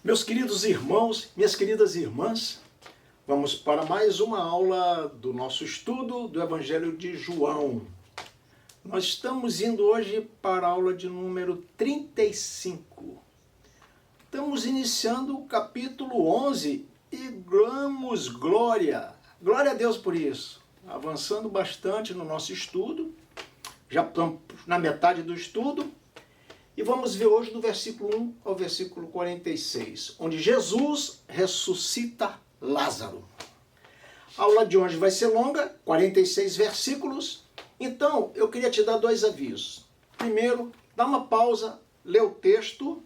Meus queridos irmãos, minhas queridas irmãs, vamos para mais uma aula do nosso estudo do Evangelho de João. Nós estamos indo hoje para a aula de número 35. Estamos iniciando o capítulo 11 e damos glória a Deus por isso. Avançando bastante no nosso estudo, já estamos na metade do estudo. E vamos ver hoje do versículo 1 ao versículo 46, onde Jesus ressuscita Lázaro. A aula de hoje vai ser longa, 46 versículos. Então, eu queria te dar dois avisos. Primeiro, dá uma pausa, lê o texto,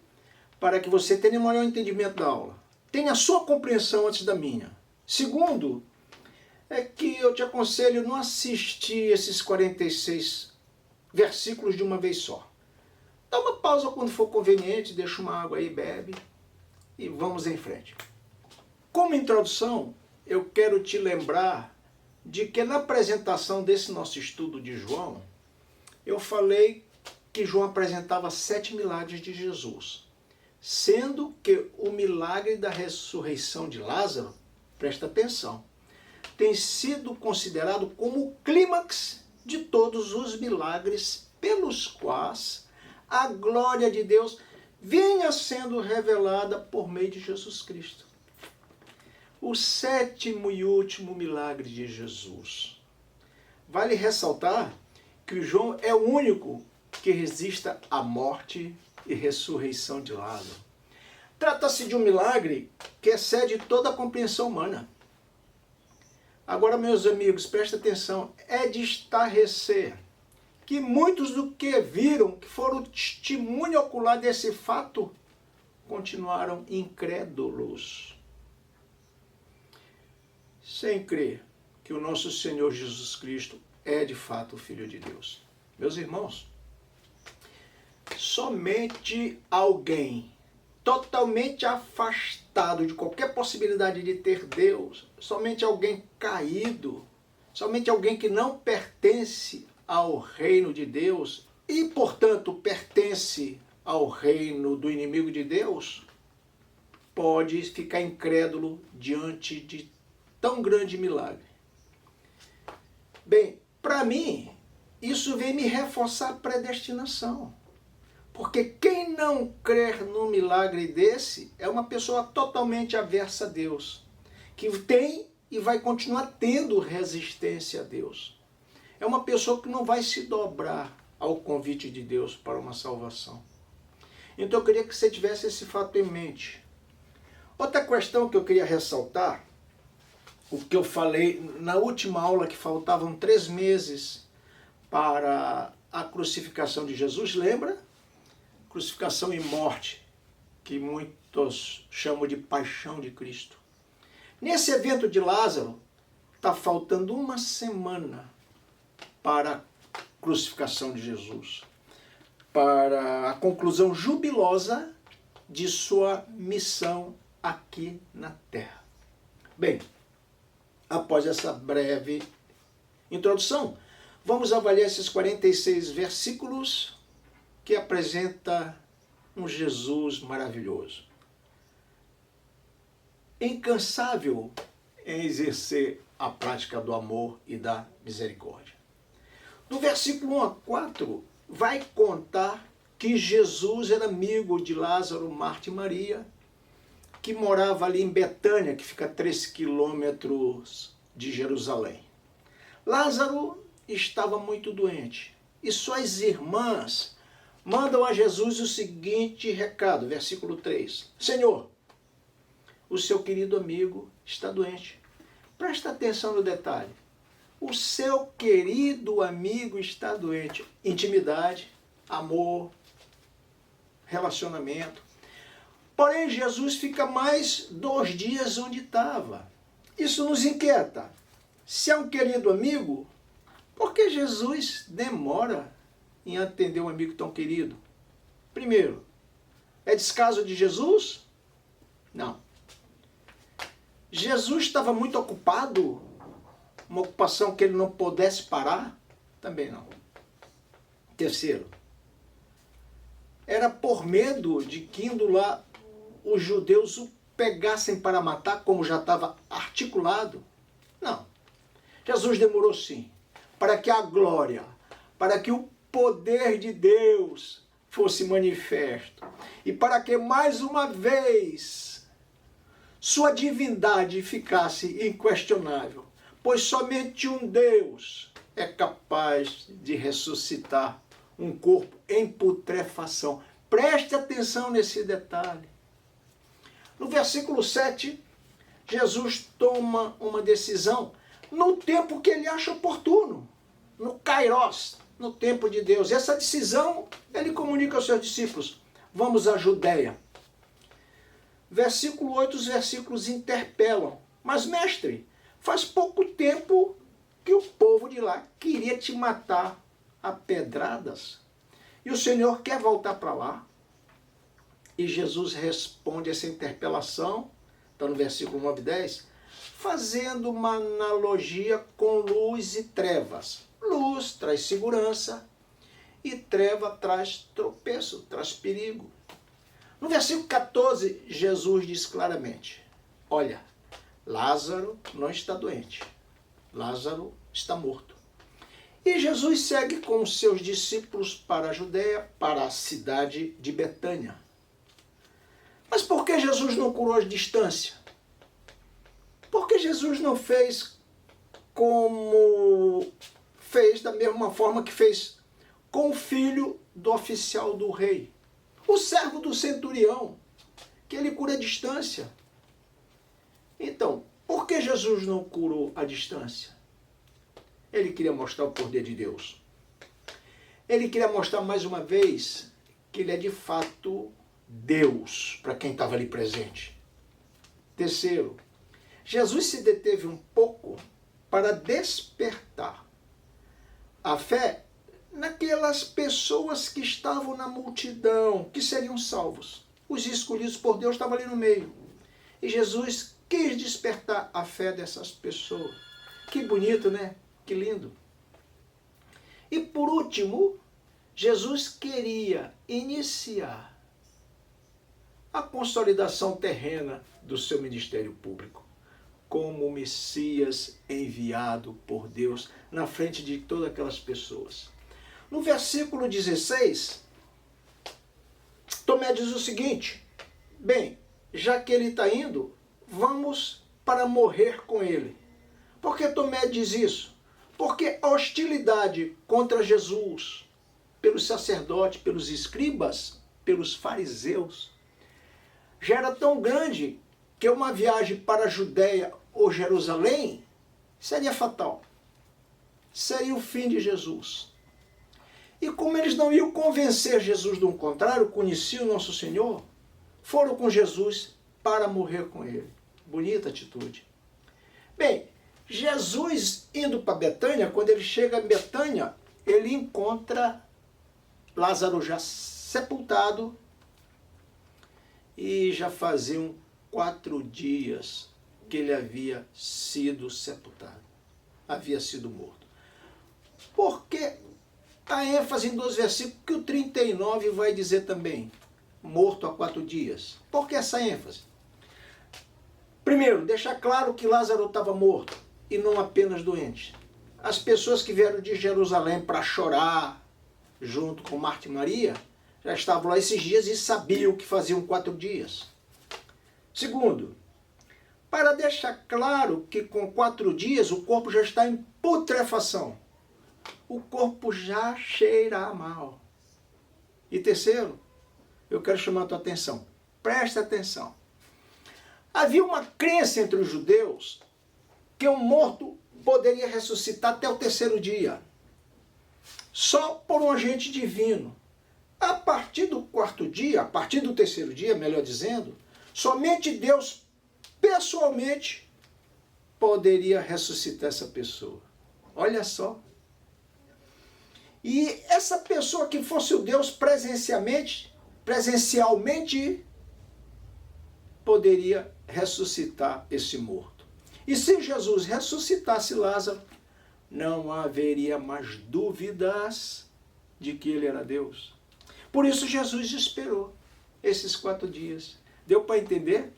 para que você tenha um maior entendimento da aula. Tenha a sua compreensão antes da minha. Segundo, é que eu te aconselho não assistir esses 46 versículos de uma vez só. Dá uma pausa quando for conveniente, deixa uma água aí, bebe e vamos em frente. Como introdução, eu quero te lembrar de que na apresentação desse nosso estudo de João, eu falei que João apresentava 7 milagres de Jesus, sendo que o milagre da ressurreição de Lázaro, presta atenção, tem sido considerado como o clímax de todos os milagres pelos quais a glória de Deus vinha sendo revelada por meio de Jesus Cristo. O 7º e último milagre de Jesus. Vale ressaltar que João é o único que resista à morte e ressurreição de Lázaro. Trata-se de um milagre que excede toda a compreensão humana. Agora, meus amigos, presta atenção, é de estarrecer que muitos do que viram, que foram testemunho ocular desse fato, continuaram incrédulos, sem crer que o nosso Senhor Jesus Cristo é de fato o Filho de Deus. Meus irmãos, somente alguém totalmente afastado de qualquer possibilidade de ter Deus, somente alguém caído, somente alguém que não pertence ao reino de Deus e, portanto, pertence ao reino do inimigo de Deus, pode ficar incrédulo diante de tão grande milagre. Bem, para mim, isso vem me reforçar a predestinação. Porque quem não crer num milagre desse é uma pessoa totalmente aversa a Deus, que tem e vai continuar tendo resistência a Deus. É uma pessoa que não vai se dobrar ao convite de Deus para uma salvação. Então eu queria que você tivesse esse fato em mente. Outra questão que eu queria ressaltar, o que eu falei na última aula, que faltavam 3 meses para a crucificação de Jesus, lembra? Crucificação e morte, que muitos chamam de paixão de Cristo. Nesse evento de Lázaro, está faltando uma semana para a crucificação de Jesus, para a conclusão jubilosa de sua missão aqui na Terra. Bem, após essa breve introdução, vamos avaliar esses 46 versículos que apresenta um Jesus maravilhoso, incansável em exercer a prática do amor e da misericórdia. Do versículo 1 a 4, vai contar que Jesus era amigo de Lázaro, Marta e Maria, que morava ali em Betânia, que fica a 3 quilômetros de Jerusalém. Lázaro estava muito doente e suas irmãs mandam a Jesus o seguinte recado, versículo 3. Senhor, o seu querido amigo está doente. Presta atenção no detalhe. O seu querido amigo está doente. Intimidade, amor, relacionamento. Porém, Jesus fica mais 2 dias onde estava. Isso nos inquieta. Se é um querido amigo, por que Jesus demora em atender um amigo tão querido? Primeiro, é descaso de Jesus? Não. Jesus estava muito ocupado? Uma ocupação que ele não pudesse parar? Também não. Terceiro, era por medo de que indo lá os judeus o pegassem para matar, como já estava articulado. Não. Jesus demorou sim, para que a glória, para que o poder de Deus fosse manifesto. E para que mais uma vez sua divindade ficasse inquestionável. Pois somente um Deus é capaz de ressuscitar um corpo em putrefação. Preste atenção nesse detalhe. No versículo 7, Jesus toma uma decisão no tempo que ele acha oportuno, no Kairos, no tempo de Deus. Essa decisão ele comunica aos seus discípulos. Vamos à Judéia. Versículo 8, os versículos interpelam. Mas, mestre, faz pouco tempo que o povo de lá queria te matar a pedradas. E o Senhor quer voltar para lá? E Jesus responde essa interpelação, está no versículo 9 e 10, fazendo uma analogia com luz e trevas. Luz traz segurança e treva traz tropeço, traz perigo. No versículo 14, Jesus diz claramente, olha, Lázaro não está doente, Lázaro está morto. E Jesus segue com os seus discípulos para a Judéia, para a cidade de Betânia. Mas por que Jesus não curou a distância? Por que Jesus não fez como fez, da mesma forma que fez com o filho do oficial do rei? O servo do centurião, que ele cura a distância. Então, por que Jesus não curou a distância? Ele queria mostrar o poder de Deus. Ele queria mostrar mais uma vez que ele é de fato Deus, para quem estava ali presente. Terceiro, Jesus se deteve um pouco para despertar a fé naquelas pessoas que estavam na multidão, que seriam salvos. Os escolhidos por Deus estavam ali no meio. E Jesus quis despertar a fé dessas pessoas. Que bonito, né? Que lindo. E por último, Jesus queria iniciar a consolidação terrena do seu ministério público, como o Messias enviado por Deus na frente de todas aquelas pessoas. No versículo 16, Tomé diz o seguinte, bem, já que ele está indo, vamos para morrer com ele. Por que Tomé diz isso? Porque a hostilidade contra Jesus, pelos sacerdotes, pelos escribas, pelos fariseus, já era tão grande que uma viagem para a Judéia ou Jerusalém seria fatal. Seria o fim de Jesus. E como eles não iam convencer Jesus do contrário, conheciam o nosso Senhor, foram com Jesus para morrer com ele. Bonita atitude. Bem, Jesus indo para Betânia, quando ele chega a Betânia, ele encontra Lázaro já sepultado e já faziam 4 dias que ele havia sido sepultado, havia sido morto. Por que a ênfase em 2 versículos que o 39 vai dizer também, morto há 4 dias? Por que essa ênfase? Primeiro, deixar claro que Lázaro estava morto e não apenas doente. As pessoas que vieram de Jerusalém para chorar junto com Marta e Maria já estavam lá esses dias e sabiam que faziam 4 dias. Segundo, para deixar claro que com 4 dias o corpo já está em putrefação. O corpo já cheira mal. E terceiro, eu quero chamar a tua atenção. Presta atenção. Havia uma crença entre os judeus que um morto poderia ressuscitar até o 3º dia. Só por um agente divino. A partir do 4º dia, a partir do 3º dia, melhor dizendo, somente Deus pessoalmente poderia ressuscitar essa pessoa. Olha só. E essa pessoa que fosse o Deus presencialmente, poderia ressuscitar esse morto. E se Jesus ressuscitasse Lázaro, não haveria mais dúvidas de que ele era Deus. Por isso Jesus esperou esses 4 dias. Deu para entender?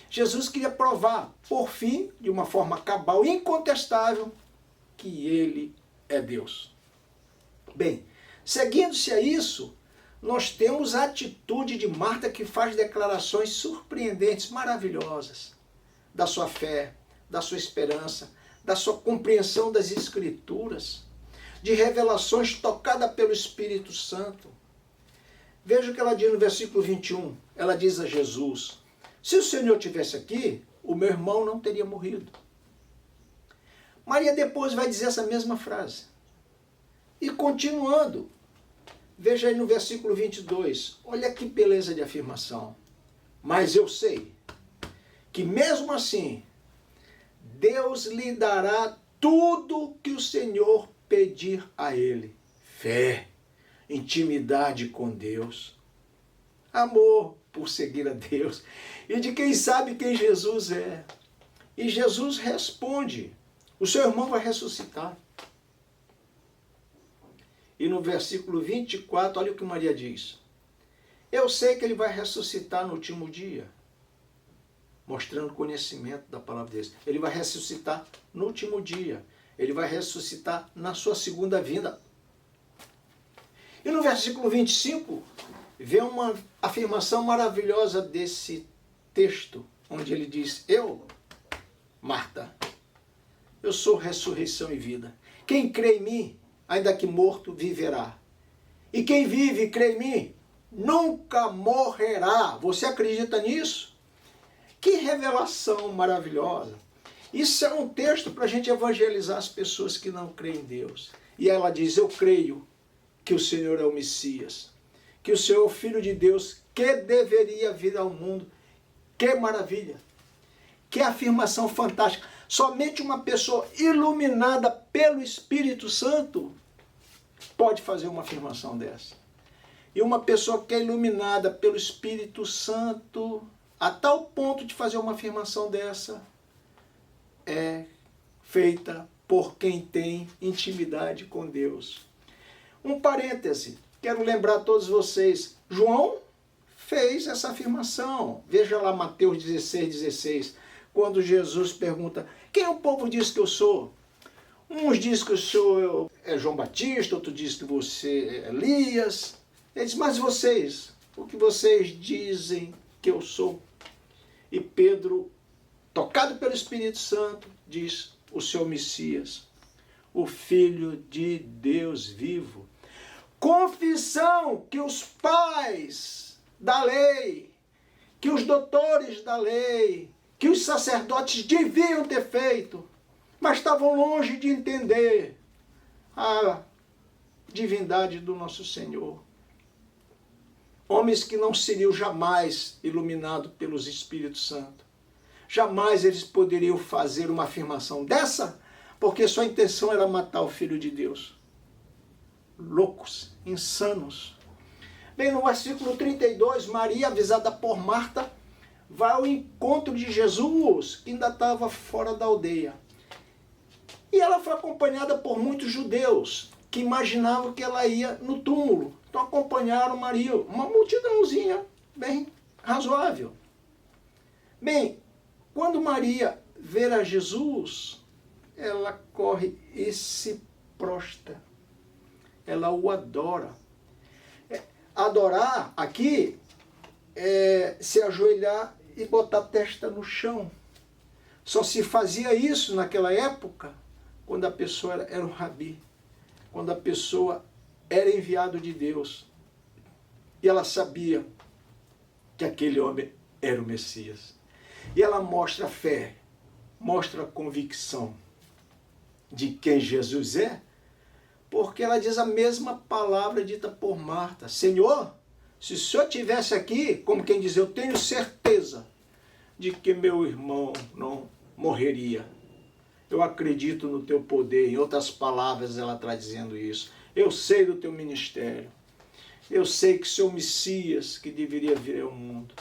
Jesus queria provar, por fim, de uma forma cabal, incontestável, que ele é Deus. Bem, seguindo-se a isso, nós temos a atitude de Marta, que faz declarações surpreendentes, maravilhosas, da sua fé, da sua esperança, da sua compreensão das Escrituras, de revelações tocadas pelo Espírito Santo. Veja o que ela diz no versículo 21. Ela diz a Jesus: se o Senhor estivesse aqui, o meu irmão não teria morrido. Maria depois vai dizer essa mesma frase. E continuando, veja aí no versículo 22, olha que beleza de afirmação. Mas eu sei que mesmo assim, Deus lhe dará tudo que o Senhor pedir a ele. Fé, intimidade com Deus, amor por seguir a Deus e de quem sabe quem Jesus é. E Jesus responde: o seu irmão vai ressuscitar. E no versículo 24, olha o que Maria diz. Eu sei que ele vai ressuscitar no último dia. Mostrando conhecimento da palavra de Deus. Ele vai ressuscitar no último dia. Ele vai ressuscitar na sua segunda vinda. E no versículo 25, vem uma afirmação maravilhosa desse texto, onde ele diz: eu, Marta, eu sou ressurreição e vida. Quem crê em mim, ainda que morto, viverá. E quem vive e crê em mim, nunca morrerá. Você acredita nisso? Que revelação maravilhosa. Isso é um texto para a gente evangelizar as pessoas que não creem em Deus. E ela diz: eu creio que o Senhor é o Messias, que o Senhor é o Filho de Deus, que deveria vir ao mundo. Que maravilha! Que afirmação fantástica! Somente uma pessoa iluminada pelo Espírito Santo pode fazer uma afirmação dessa. E uma pessoa que é iluminada pelo Espírito Santo, a tal ponto de fazer uma afirmação dessa, é feita por quem tem intimidade com Deus. Um parêntese, quero lembrar a todos vocês, João fez essa afirmação. Veja lá Mateus 16:16, quando Jesus pergunta: quem o povo diz que eu sou? Uns dizem que eu sou João Batista, outros dizem que você é Elias. Ele diz: mas vocês, o que vocês dizem que eu sou? E Pedro, tocado pelo Espírito Santo, diz: o seu Messias, o Filho de Deus vivo. Confissão que os pais da lei, que os doutores da lei, que os sacerdotes deviam ter feito, mas estavam longe de entender a divindade do nosso Senhor. Homens que não seriam jamais iluminados pelos Espíritos Santo. Jamais eles poderiam fazer uma afirmação dessa, porque sua intenção era matar o Filho de Deus. Loucos, insanos. Bem, no versículo 32, Maria, avisada por Marta, vai ao encontro de Jesus, que ainda estava fora da aldeia. E ela foi acompanhada por muitos judeus, que imaginavam que ela ia no túmulo. Então acompanharam Maria, uma multidãozinha bem razoável. Bem, quando Maria vê a Jesus, ela corre e se prostra. Ela o adora. Adorar aqui é se ajoelhar e botar a testa no chão. Só se fazia isso naquela época quando a pessoa era um rabi, quando a pessoa era enviado de Deus. E ela sabia que aquele homem era o Messias. E ela mostra a fé, mostra a convicção de quem Jesus é, porque ela diz a mesma palavra dita por Marta: Senhor, se o Senhor estivesse aqui, como quem diz, eu tenho certeza de que meu irmão não morreria. Eu acredito no teu poder. Em outras palavras, ela está dizendo isso. Eu sei do teu ministério. Eu sei que o Senhor Messias que deveria vir ao mundo.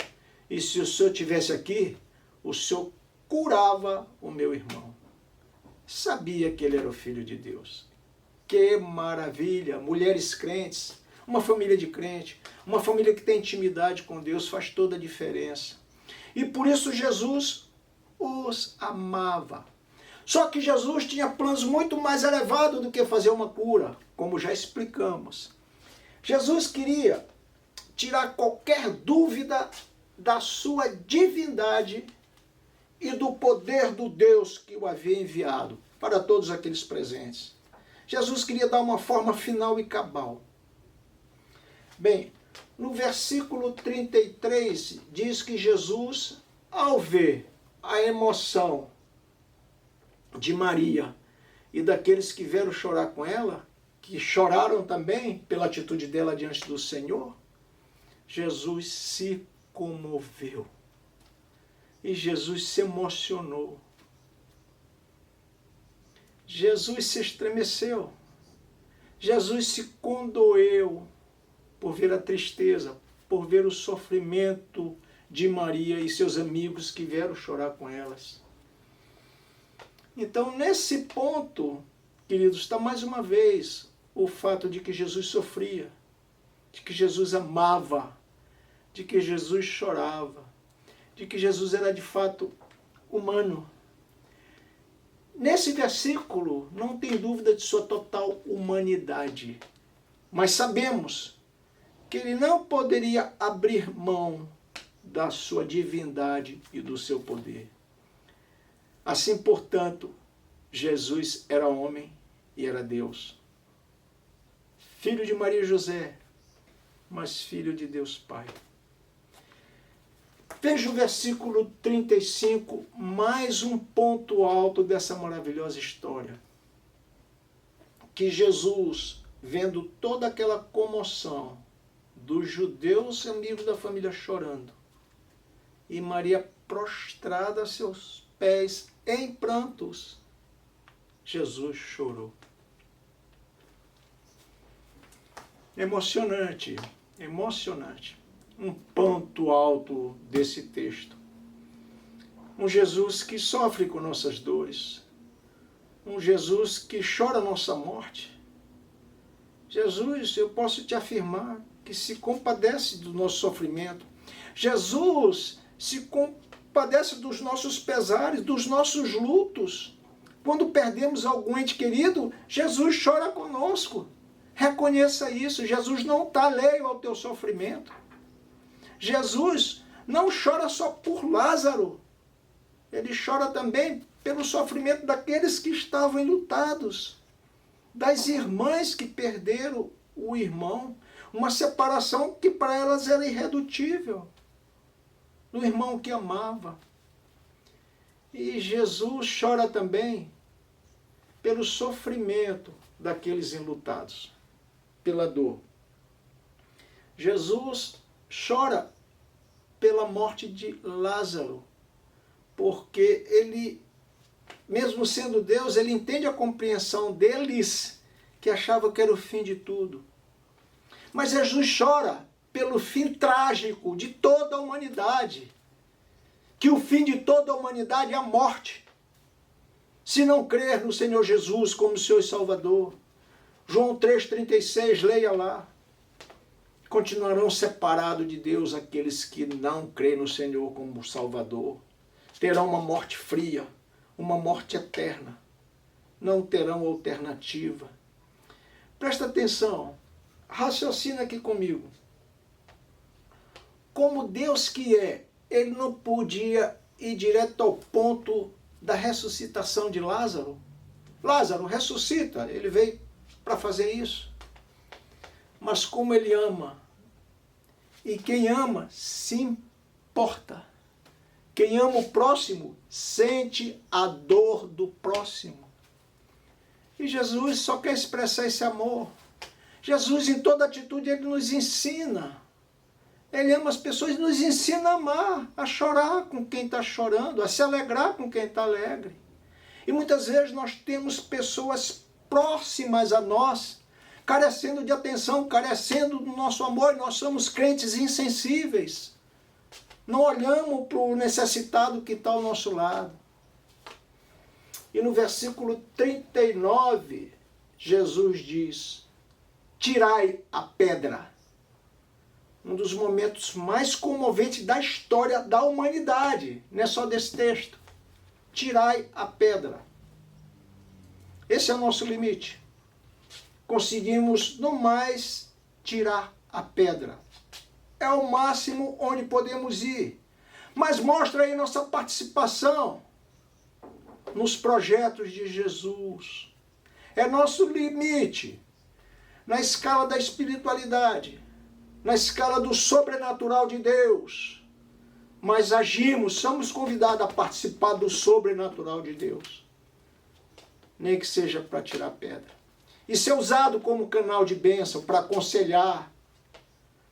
E se o Senhor estivesse aqui, o Senhor curava o meu irmão. Sabia que ele era o Filho de Deus. Que maravilha! Mulheres crentes, uma família de crente, uma família que tem intimidade com Deus, faz toda a diferença. E por isso Jesus os amava. Só que Jesus tinha planos muito mais elevados do que fazer uma cura, como já explicamos. Jesus queria tirar qualquer dúvida da sua divindade e do poder do Deus que o havia enviado para todos aqueles presentes. Jesus queria dar uma forma final e cabal. Bem, no versículo 33 diz que Jesus, ao ver a emoção de Maria e daqueles que vieram chorar com ela, que choraram também pela atitude dela diante do Senhor, Jesus se comoveu. E Jesus se emocionou. Jesus se estremeceu. Jesus se condoeu por ver a tristeza, por ver o sofrimento de Maria e seus amigos que vieram chorar com elas. Então, nesse ponto, queridos, está mais uma vez o fato de que Jesus sofria, de que Jesus amava, de que Jesus chorava, de que Jesus era de fato humano. Nesse versículo não tem dúvida de sua total humanidade, mas sabemos que ele não poderia abrir mão da sua divindade e do seu poder. Assim, portanto, Jesus era homem e era Deus. Filho de Maria e José, mas filho de Deus Pai. Veja o versículo 35, mais um ponto alto dessa maravilhosa história. Que Jesus, vendo toda aquela comoção dos judeus amigos da família chorando, e Maria prostrada a seus pés em prantos, Jesus chorou. Emocionante, emocionante. Um ponto alto desse texto. Um Jesus que sofre com nossas dores. Um Jesus que chora a nossa morte. Jesus, eu posso te afirmar, que se compadece do nosso sofrimento. Jesus se compadece dos nossos pesares, dos nossos lutos. Quando perdemos algum ente querido, Jesus chora conosco. Reconheça isso. Jesus não está alheio ao teu sofrimento. Jesus não chora só por Lázaro. Ele chora também pelo sofrimento daqueles que estavam enlutados, das irmãs que perderam o irmão, uma separação que para elas era irredutível, do irmão que amava. E Jesus chora também pelo sofrimento daqueles enlutados, pela dor. Jesus chora pela morte de Lázaro, porque ele, mesmo sendo Deus, ele entende a compreensão deles, que achavam que era o fim de tudo. Mas Jesus chora pelo fim trágico de toda a humanidade, que o fim de toda a humanidade é a morte. Se não crer no Senhor Jesus como Senhor e Salvador, João 3,36, leia lá. Continuarão separados de Deus aqueles que não creem no Senhor como Salvador. Terão uma morte fria, uma morte eterna. Não terão alternativa. Presta atenção, raciocina aqui comigo. Como Deus que é, ele não podia ir direto ao ponto da ressuscitação de Lázaro? Lázaro, ressuscita, ele veio para fazer isso. Mas como ele ama, e quem ama se importa. Quem ama o próximo sente a dor do próximo. E Jesus só quer expressar esse amor. Jesus, em toda atitude, ele nos ensina. Ele ama as pessoas e nos ensina a amar, a chorar com quem está chorando, a se alegrar com quem está alegre. E muitas vezes nós temos pessoas próximas a nós, carecendo de atenção, carecendo do nosso amor, nós somos crentes insensíveis. Não olhamos para o necessitado que está ao nosso lado. E no versículo 39, Jesus diz, tirai a pedra. um dos momentos mais comoventes da história da humanidade, não é só desse texto. Tirai a pedra. Esse é o nosso limite. Conseguimos, no mais, tirar a pedra. É o máximo onde podemos ir. Mas mostra aí nossa participação nos projetos de Jesus. É nosso limite na escala da espiritualidade, na escala do sobrenatural de Deus. Mas agimos, somos convidados a participar do sobrenatural de Deus. Nem que seja para tirar pedra. E ser usado como canal de bênção para aconselhar,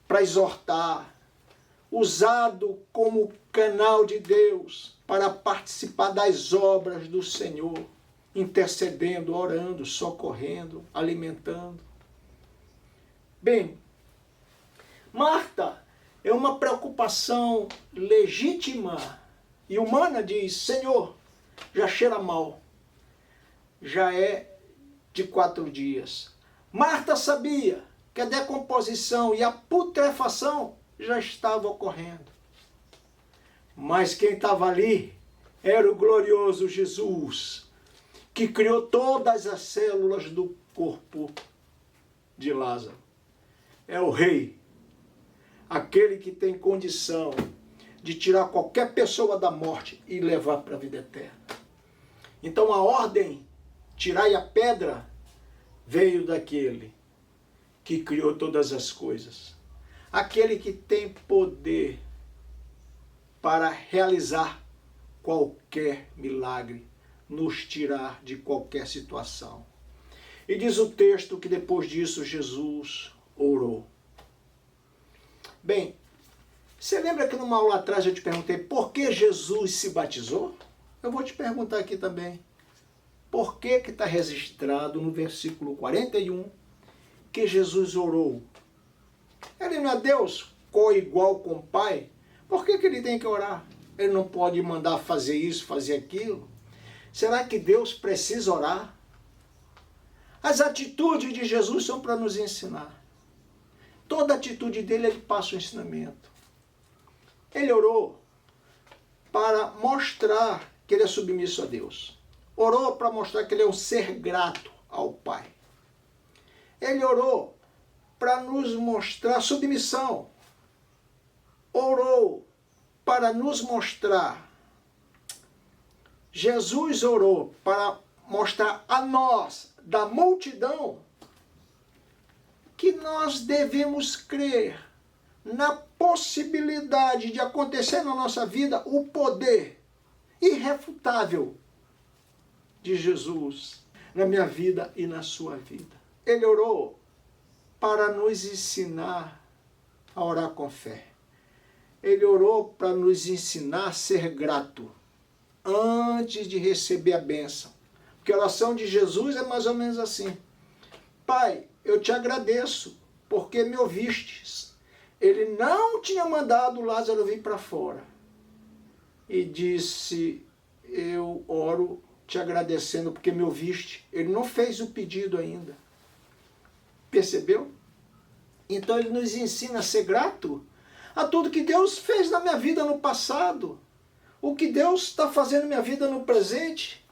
para exortar. Usado como canal de Deus para participar das obras do Senhor. Intercedendo, orando, socorrendo, alimentando. Bem, Marta é uma preocupação legítima e humana, diz: Senhor, já cheira mal, já é de 4 dias. Marta sabia que a decomposição e a putrefação já estavam ocorrendo. Mas quem estava ali era o glorioso Jesus, que criou todas as células do corpo de Lázaro. É o rei, aquele que tem condição de tirar qualquer pessoa da morte e levar para a vida eterna. Então a ordem, tirai a pedra, veio daquele que criou todas as coisas. Aquele que tem poder para realizar qualquer milagre, nos tirar de qualquer situação. E diz o texto que depois disso Jesus orou. Bem, você lembra que numa aula atrás eu te perguntei por que Jesus se batizou? Eu vou te perguntar aqui também. Por que está registrado no versículo 41 que Jesus orou? Ele não é Deus co-igual com o Pai? Por que ele tem que orar? Ele não pode mandar fazer isso, fazer aquilo? Será que Deus precisa orar? As atitudes de Jesus são para nos ensinar. Toda atitude dele, ele passa o ensinamento. Ele orou para mostrar que ele é submisso a Deus. Orou para mostrar que ele é um ser grato ao Pai. Ele orou para nos mostrar submissão. Orou para nos mostrar. Jesus orou para mostrar a nós, da multidão, que nós devemos crer na possibilidade de acontecer na nossa vida o poder irrefutável de Jesus na minha vida e na sua vida. Ele orou para nos ensinar a orar com fé. Ele orou para nos ensinar a ser grato antes de receber a bênção. Porque a oração de Jesus é mais ou menos assim: Pai, eu te agradeço porque me ouvistes. Ele não tinha mandado Lázaro vir para fora. E disse: eu oro te agradecendo porque me ouviste. Ele não fez o pedido ainda. Percebeu? Então ele nos ensina a ser grato a tudo que Deus fez na minha vida no passado, o que Deus está fazendo na minha vida no presente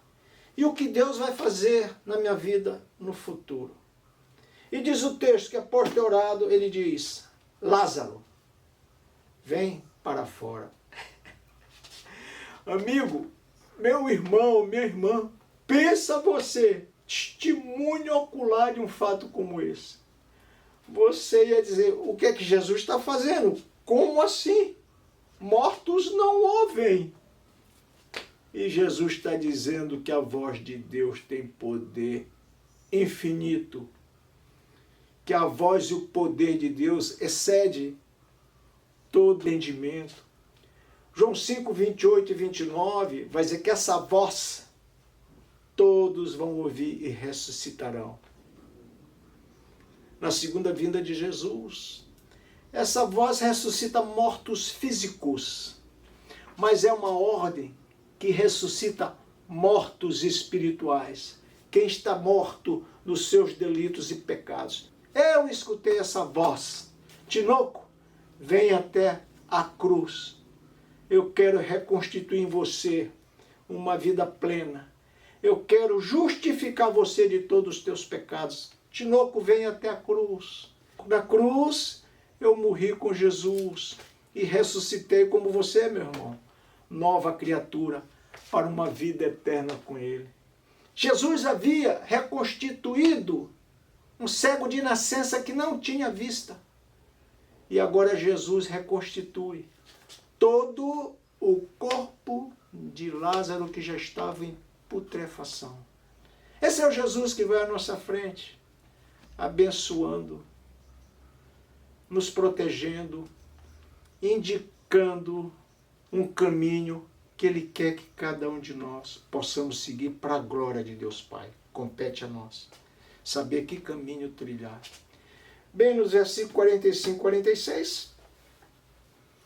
e o que Deus vai fazer na minha vida no futuro. E diz o texto que após ter orado, ele diz: Lázaro, vem para fora. Amigo, meu irmão, minha irmã, pensa você, testemunho ocular de um fato como esse. Você ia dizer: o que é que Jesus está fazendo? Como assim? Mortos não ouvem. E Jesus está dizendo que a voz de Deus tem poder infinito, que a voz e o poder de Deus excede todo entendimento. João 5, 28 e 29 vai dizer que essa voz todos vão ouvir e ressuscitarão. Na segunda vinda de Jesus, essa voz ressuscita mortos físicos, mas é uma ordem que ressuscita mortos espirituais. Quem está morto nos seus delitos e pecados. Eu escutei essa voz. Tinoco, vem até a cruz. Eu quero reconstituir em você uma vida plena. Eu quero justificar você de todos os teus pecados. Tinoco, vem até a cruz. Na cruz, eu morri com Jesus e ressuscitei como você, meu irmão. Nova criatura para uma vida eterna com Ele. Jesus havia reconstituído um cego de nascença que não tinha vista. E agora Jesus reconstitui todo o corpo de Lázaro que já estava em putrefação. Esse é o Jesus que vai à nossa frente, abençoando, nos protegendo, indicando um caminho que Ele quer que cada um de nós possamos seguir para a glória de Deus Pai. Compete a nós saber que caminho trilhar. Bem, nos versículos 45 e 46,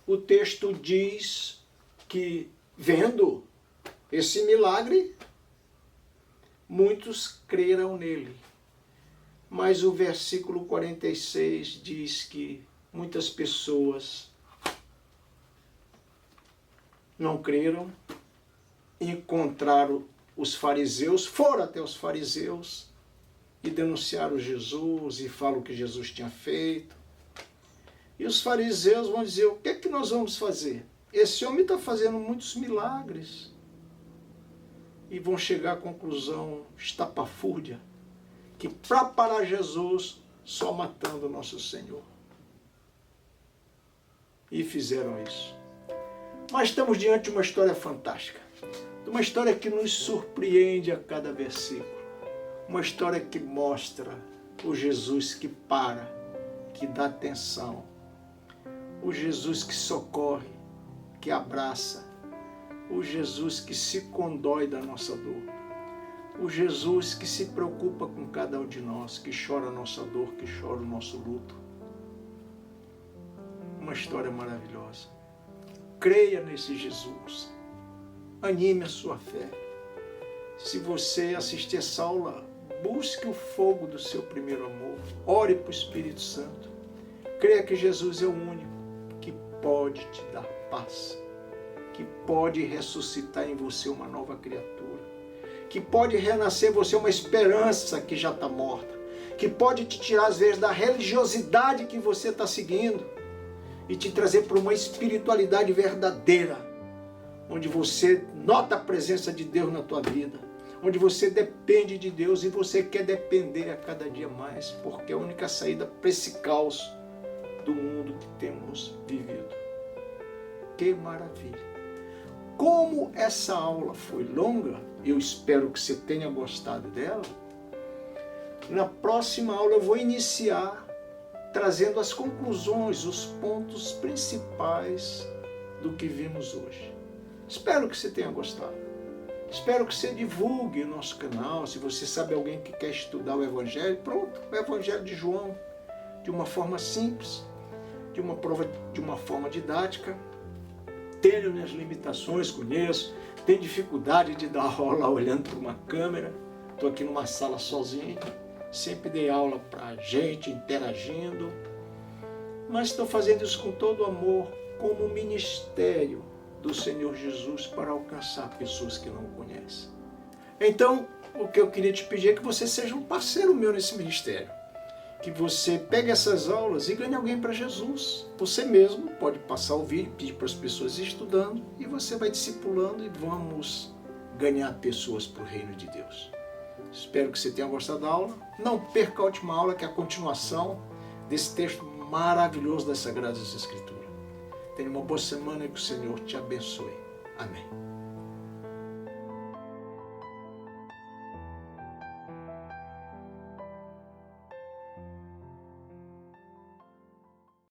o texto diz que, vendo esse milagre, muitos creram nele. Mas o versículo 46 diz que muitas pessoas não creram, encontraram os fariseus, foram até os fariseus e denunciaram Jesus e falam o que Jesus tinha feito. E os fariseus vão dizer, o que é que nós vamos fazer? Esse homem está fazendo muitos milagres. E vão chegar à conclusão estapafúrdia, que para parar Jesus, só matando o nosso Senhor. E fizeram isso. Mas estamos diante de uma história fantástica. De uma história que nos surpreende a cada versículo. Uma história que mostra o Jesus que para, que dá atenção. O Jesus que socorre, que abraça. O Jesus que se condói da nossa dor. O Jesus que se preocupa com cada um de nós, que chora a nossa dor, que chora o nosso luto. Uma história maravilhosa. Creia nesse Jesus. Anime a sua fé. Se você assistir essa aula, busque o fogo do seu primeiro amor. Ore para o Espírito Santo. Creia que Jesus é o único que pode te dar paz, que pode ressuscitar em você uma nova criatura, que pode renascer em você uma esperança que já está morta, que pode te tirar às vezes da religiosidade que você está seguindo e te trazer para uma espiritualidade verdadeira, onde você nota a presença de Deus na tua vida, onde você depende de Deus e você quer depender a cada dia mais, porque é a única saída para esse caos do mundo que temos vivido. Que maravilha! Como essa aula foi longa, eu espero que você tenha gostado dela. Na próxima aula eu vou iniciar trazendo as conclusões, os pontos principais do que vimos hoje. Espero que você tenha gostado. Espero que você divulgue o nosso canal. Se você sabe alguém que quer estudar o Evangelho, pronto, o Evangelho de João, de uma forma simples, de uma forma didática. Tenho minhas limitações, conheço, tenho dificuldade de dar aula olhando para uma câmera. Estou aqui numa sala sozinho, sempre dei aula para gente, interagindo, mas estou fazendo isso com todo amor, como ministério do Senhor Jesus para alcançar pessoas que não o conhecem. Então, o que eu queria te pedir é que você seja um parceiro meu nesse ministério, que você pegue essas aulas e ganhe alguém para Jesus. Você mesmo pode passar o vídeo, pedir para as pessoas ir estudando e você vai discipulando e vamos ganhar pessoas para o reino de Deus. Espero que você tenha gostado da aula. Não perca a última aula, que é a continuação desse texto maravilhoso das Sagradas Escrituras. Tenha uma boa semana e que o Senhor te abençoe. Amém.